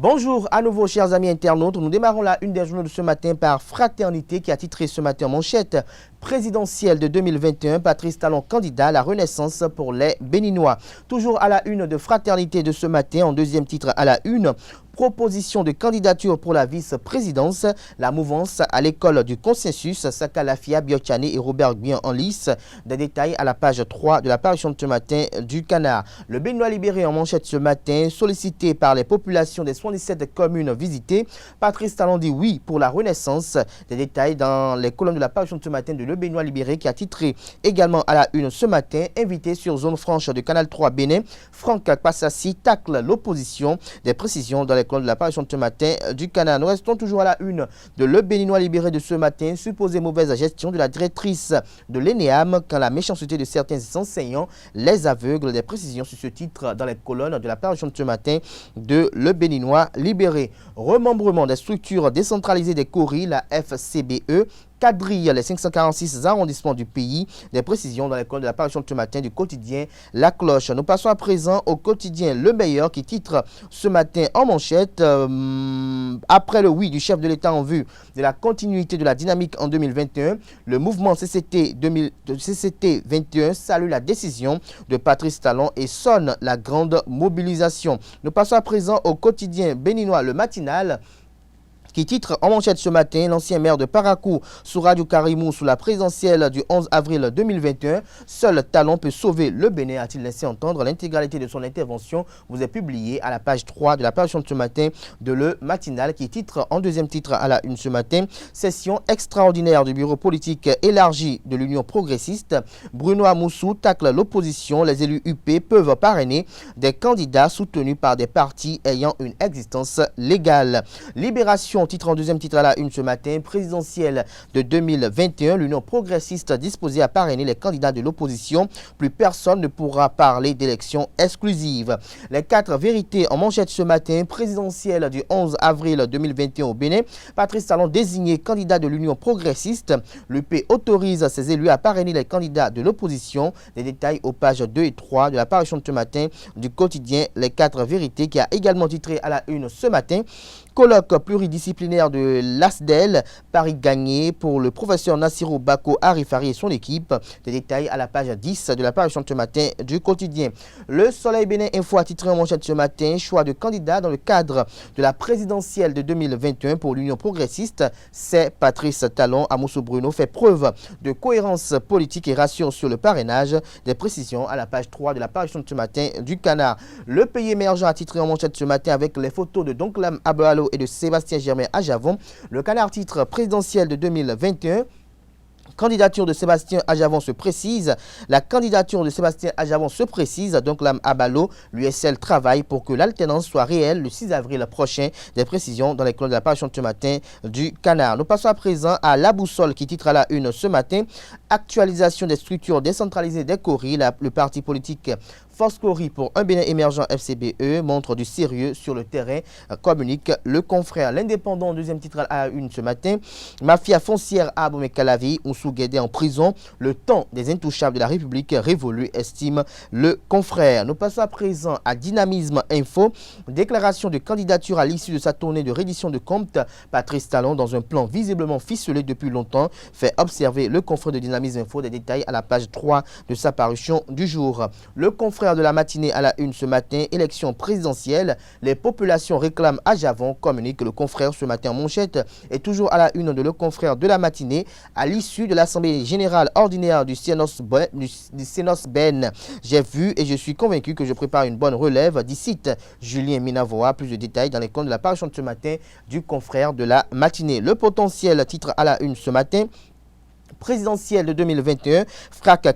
Bonjour à nouveau chers amis internautes, nous démarrons la une des journaux de ce matin par Fraternité qui a titré ce matin en manchette présidentielle de 2021, Patrice Talon candidat à la Renaissance pour les Béninois. Toujours à la une de Fraternité de ce matin, en deuxième titre à la une, proposition de candidature pour la vice-présidence, la mouvance à l'école du consensus, Saka Lafia, Biotchane et Robert Guian en lice. Des détails à la page 3 de la parution de ce matin du Canard. Le Béninois libéré en manchette ce matin, sollicité par les populations des 77 communes visitées. Patrice Talon dit oui pour la Renaissance. Des détails dans les colonnes de la parution de ce matin de Le Béninois libéré qui a titré également à la une ce matin, invité sur zone franche de Canal 3 Bénin, Franck Passassi tacle l'opposition. Des précisions dans les de la parution de ce matin du Canard. Nous restons toujours à la une de Le Béninois libéré de ce matin, supposée mauvaise gestion de la directrice de l'ENEAM quand la méchanceté de certains enseignants les aveugle. Des précisions sur ce titre dans les colonnes de la parution de ce matin de Le Béninois libéré. Remembrement des structures décentralisées des CORI, la FCBE, quadrille les 546 arrondissements du pays. Des précisions dans l'école de la parution de ce matin du quotidien La Cloche. Nous passons à présent au quotidien Le Meilleur qui titre ce matin en manchette après le oui du chef de l'État en vue de la continuité de la dynamique en 2021, le mouvement CCT 21 salue la décision de Patrice Talon et sonne la grande mobilisation. Nous passons à présent au quotidien béninois Le Matinal qui titre en manchette ce matin, l'ancien maire de Parakou sous Radio Karimou sous la présidentielle du 11 avril 2021. Seul Talon peut sauver le Bénin, a-t-il laissé entendre. L'intégralité de son intervention vous est publiée à la page 3 de la parution de ce matin de Le Matinal qui titre en deuxième titre à la une ce matin, session extraordinaire du bureau politique élargi de l'Union progressiste. Bruno Amoussou tacle l'opposition. Les élus UP peuvent parrainer des candidats soutenus par des partis ayant une existence légale. Libération titre en deuxième titre à la une ce matin, présidentielle de 2021, l'Union progressiste disposée à parrainer les candidats de l'opposition. Plus personne ne pourra parler d'élections exclusives. Les 4 vérités en manchette ce matin, présidentielle du 11 avril 2021 au Bénin. Patrice Talon désigné candidat de l'Union progressiste. L'UP autorise ses élus à parrainer les candidats de l'opposition. Les détails aux pages 2 et 3 de la parution de ce matin du quotidien Les 4 vérités qui a également titré à la une ce matin. Colloque pluridisciplinaire de l'ASDEL, Paris gagné pour le professeur Nassirou Bako Arifari et son équipe. Des détails à la page 10 de la parution de ce matin du quotidien. Le Soleil Bénin Info a titré en manchette ce matin, choix de candidat dans le cadre de la présidentielle de 2021 pour l'Union progressiste. C'est Patrice Talon. Amoussou Bruno fait preuve de cohérence politique et rassure sur le parrainage. Des précisions à la page 3 de la parution de ce matin du Canard. Le pays émergent a titré en manchette ce matin avec les photos de Donklam Abalo et de Sébastien Germain à Javon. Le Canard titre présidentiel de 2021. Candidature de Sébastien Ajavon se précise. La candidature de Sébastien Ajavon se précise. Donc l'âme Abalo, l'USL travaille pour que l'alternance soit réelle le 6 avril prochain. Des précisions dans les colonnes de la parution de ce matin du Canard. Nous passons à présent à La Boussole qui titre à la une ce matin. Actualisation des structures décentralisées des CORI. Le parti politique Force CORI pour un Bénin émergent FCBE montre du sérieux sur le terrain, communique le confrère. L'Indépendant, deuxième titre à la une ce matin. Mafia foncière à Abomey Calavi, Oussou Guédé en prison. Le temps des intouchables de la République révolu, estime le confrère. Nous passons à présent à Dynamisme Info. Déclaration de candidature à l'issue de sa tournée de reddition de comptes. Patrice Talon, dans un plan visiblement ficelé depuis longtemps, fait observer le confrère de Dynamisme Info. Des détails à la page 3 de sa parution du jour. Le confrère de la matinée à la une ce matin, élection présidentielle, les populations réclament à Javon, communique le confrère ce matin en manchette, et toujours à la une de le confrère de la matinée, à l'issue de l'Assemblée générale ordinaire du Sénos Ben. J'ai vu et je suis convaincu que je prépare une bonne relève, d'ici Julien Minavoa. Plus de détails dans les comptes de la parution de ce matin du confrère de la matinée. Le potentiel titre à la une ce matin. Présidentielle de 2021,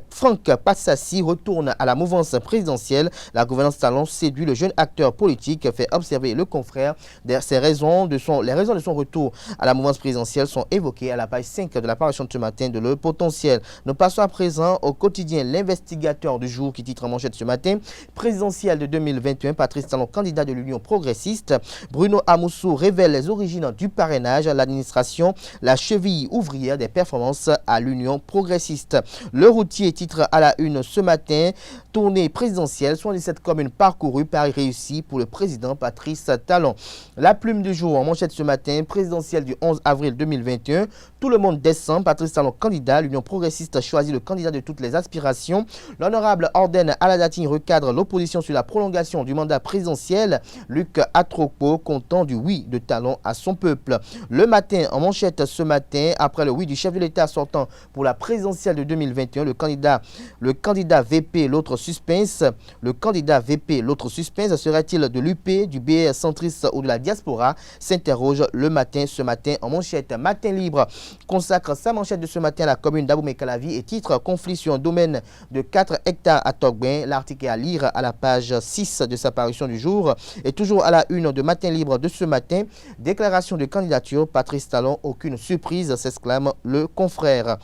Franck Passassi retourne à la mouvance présidentielle. La gouvernance Talon séduit le jeune acteur politique, fait observer le confrère. Les raisons de son retour à la mouvance présidentielle sont évoquées à la page 5 de la parution de ce matin de Le Potentiel. Nous passons à présent au quotidien L'Investigateur du jour qui titre en manchette ce matin. Présidentielle de 2021, Patrice Talon, candidat de l'Union progressiste. Bruno Amoussou révèle les origines du parrainage. L'administration, la cheville ouvrière des performances à l'Union progressiste. Le routier titre à la une ce matin, tournée présidentielle, 77 communes parcourues, Paris réussi pour le président Patrice Talon. La plume du jour en manchette ce matin, présidentielle du 11 avril 2021, tout le monde descend, Patrice Talon candidat, l'Union progressiste choisit le candidat de toutes les aspirations. L'honorable Orden Aladatine recadre l'opposition sur la prolongation du mandat présidentiel. Luc Atropo content du oui de Talon à son peuple. Le matin en manchette ce matin, après le oui du chef de l'État sortant pour la présidentielle de 2021, le candidat VP, l'autre suspense. Le candidat VP, l'autre suspense, serait-il de l'UP, du BR centriste ou de la diaspora? S'interroge le matin ce matin en manchette. Matin libre consacre sa manchette de ce matin à la commune d'Abomey-Calavi et titre conflit sur un domaine de 4 hectares à Togben. L'article est à lire à la page 6 de sa parution du jour. Et toujours à la une de Matin libre de ce matin, déclaration de candidature, Patrice Talon, aucune surprise, s'exclame le confrère.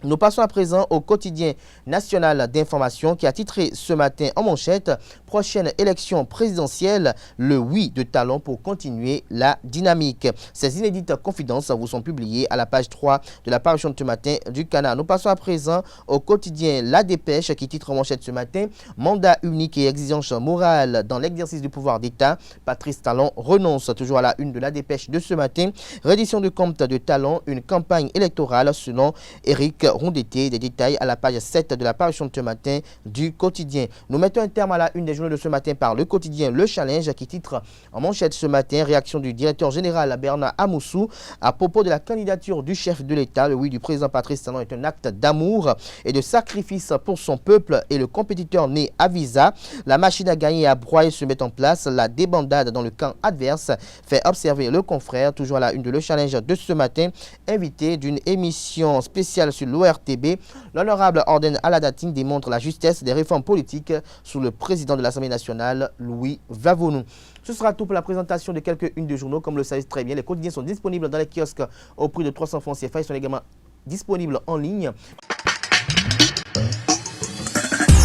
Nous passons à présent au quotidien national d'information qui a titré ce matin en manchette « Prochaine élection présidentielle, le oui de Talon pour continuer la dynamique ». Ces inédites confidences vous sont publiées à la page 3 de la parution de ce matin du Canard. Nous passons à présent au quotidien La Dépêche qui titre en manchette ce matin « Mandat unique et exigence morale dans l'exercice du pouvoir d'État, Patrice Talon renonce ». Toujours à la une de La Dépêche de ce matin, reddition de compte de Talon, une campagne électorale selon Éric Rondeté, des détails à la page 7 de la parution de ce matin du quotidien. Nous mettons un terme à la une des journaux de ce matin par le quotidien Le Challenge qui titre en manchette ce matin, réaction du directeur général Bernard Amoussou à propos de la candidature du chef de l'État. Le oui du président Patrice Talon est un acte d'amour et de sacrifice pour son peuple et le compétiteur né à Visa. La machine à gagner et à broyer se met en place. La débandade dans le camp adverse fait observer le confrère. Toujours à la une de Le Challenge de ce matin, invité d'une émission spéciale sur l'ORTB, l'honorable Orden Aladatine démontre la justesse des réformes politiques sous le président de l'Assemblée nationale, Louis Vavonou. Ce sera tout pour la présentation de quelques-unes de journaux. Comme le savez très bien, les quotidiens sont disponibles dans les kiosques au prix de 300 francs CFA. Ils sont également disponibles en ligne.